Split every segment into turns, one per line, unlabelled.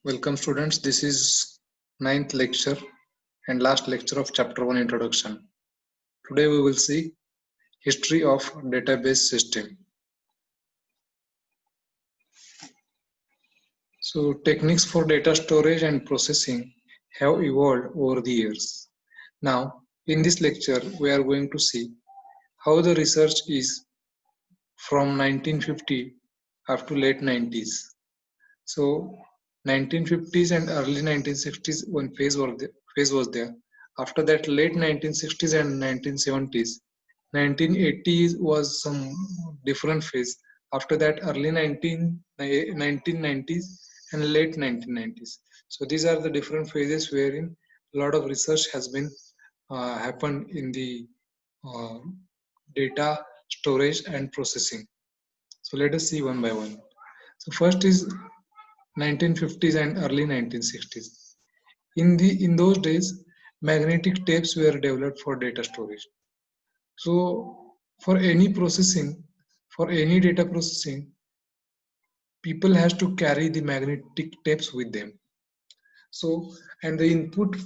Welcome students, this is ninth lecture and last lecture of chapter 1 introduction. Today we will see history of database system. So techniques for data storage and processing have evolved over the years. Now in this lecture we are going to see how the research is from 1950 up to late 90s. So 1950s and early 1960s one phase was there. After that late 1960s and 1970s. 1980s was some different phase. After that early 1990s and late 1990s. So these are the different phases wherein a lot of research has been happened in the uh, data storage and processing. So let us see one by one. So first is 1950s and early 1960s. In those days, magnetic tapes were developed for data storage. So for any data processing, people has to carry the magnetic tapes with them. So and the input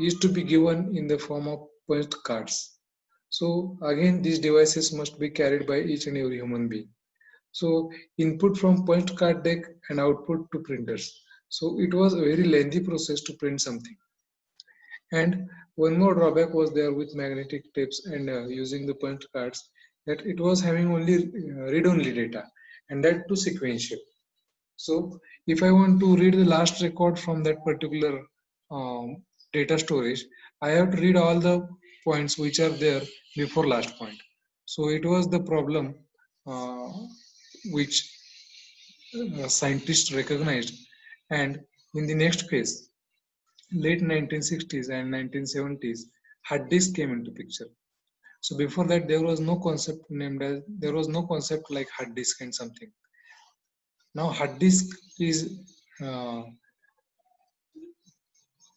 is to be given in the form of punched cards. So again, these devices must be carried by each and every human being. So input from punched card deck and output to printers. So it was a very lengthy process to print something. And one more drawback was there with magnetic tapes and using the punch cards, that it was having only read-only data, and that too sequential. So if I want to read the last record from that particular um, data storage, I have to read all the points which are there before last point. So it was the problem uh, which scientists recognized, and in the next phase, late 1960s and 1970s, hard disk came into picture. So before that, there was no concept like hard disk and something. Now hard disk is uh,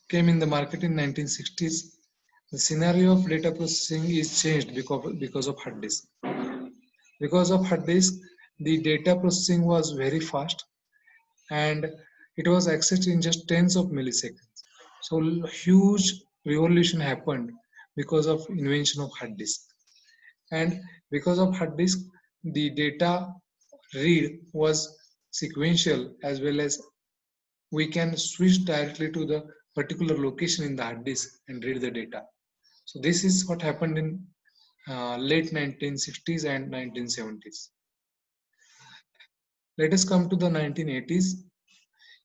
came in the market in 1960s. The scenario of data processing is changed because of hard disk. Because of hard disk, the data processing was very fast and it was accessed in just tens of milliseconds. So huge revolution happened because of invention of hard disk. And because of hard disk, the data read was sequential, as well as we can switch directly to the particular location in the hard disk and read the data. So this is what happened in late 1960s and 1970s. Let us come to the 1980s.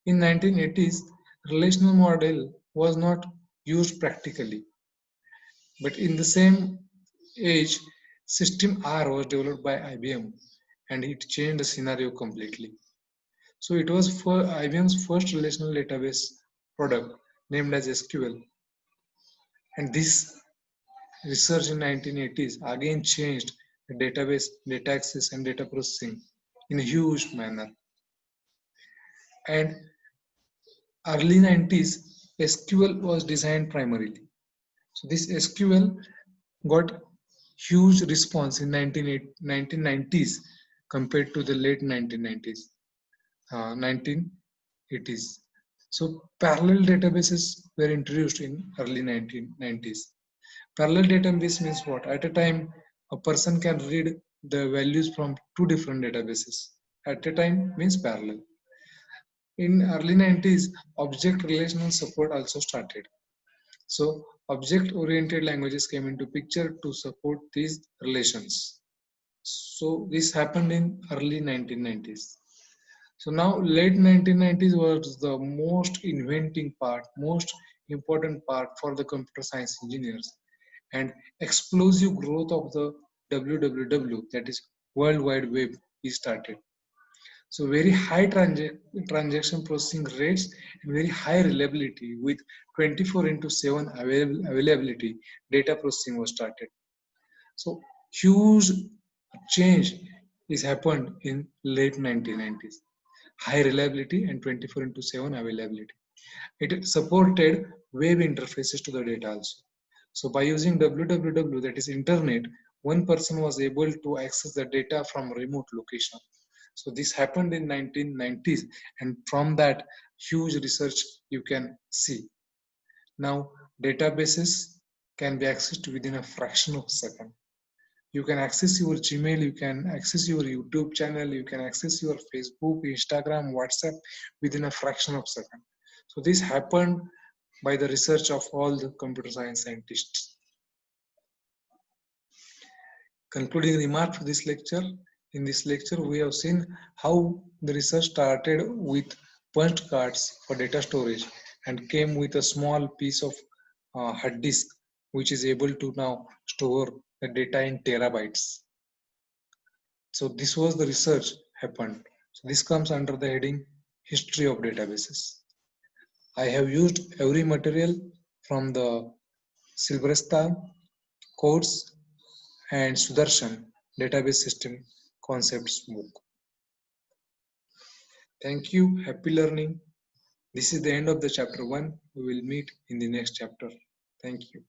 In 1980s, relational model was not used practically, but in the same age, System R was developed by IBM and it changed the scenario completely. So it was for IBM's first relational database product named as SQL, and this research in 1980s again changed the database, data access and data processing in a huge manner. And early 90s, SQL was designed primarily. So this SQL got huge response in 1990s compared to the late 1990s, 1980s. So parallel databases were introduced in early 1990s. Parallel database means what? At a time, a person can read the values from two different databases. At a time means parallel. In early 90s, object relational support also started. So object-oriented languages came into picture to support these relations. So this happened in early 1990s. So now late 1990s was the most inventing part, most important part for the computer science engineers, and explosive growth of the WWW, that is World Wide Web, is started. So very high transaction processing rates and very high reliability with 24 into 7 availability, data processing was started. So huge change is happened in late 1990s. High reliability and 24 into 7 availability. It supported web interfaces to the data also. So by using WWW, that is internet, one person was able to access the data from remote location. So this happened in 1990s, and from that, huge research you can see. Now, databases can be accessed within a fraction of a second. You can access your Gmail, you can access your YouTube channel, you can access your Facebook, Instagram, WhatsApp within a fraction of a second. So this happened by the research of all the computer science scientists. Concluding remark for this lecture. In this lecture, we have seen how the research started with punched cards for data storage and came with a small piece of hard disk, which is able to now store the data in terabytes. So this was the research happened. So this comes under the heading history of databases. I have used every material from the Silberstein codes and Sudarshan database system concepts book. Thank you. Happy learning. This is the end of the chapter 1. We will meet in the next chapter. Thank you.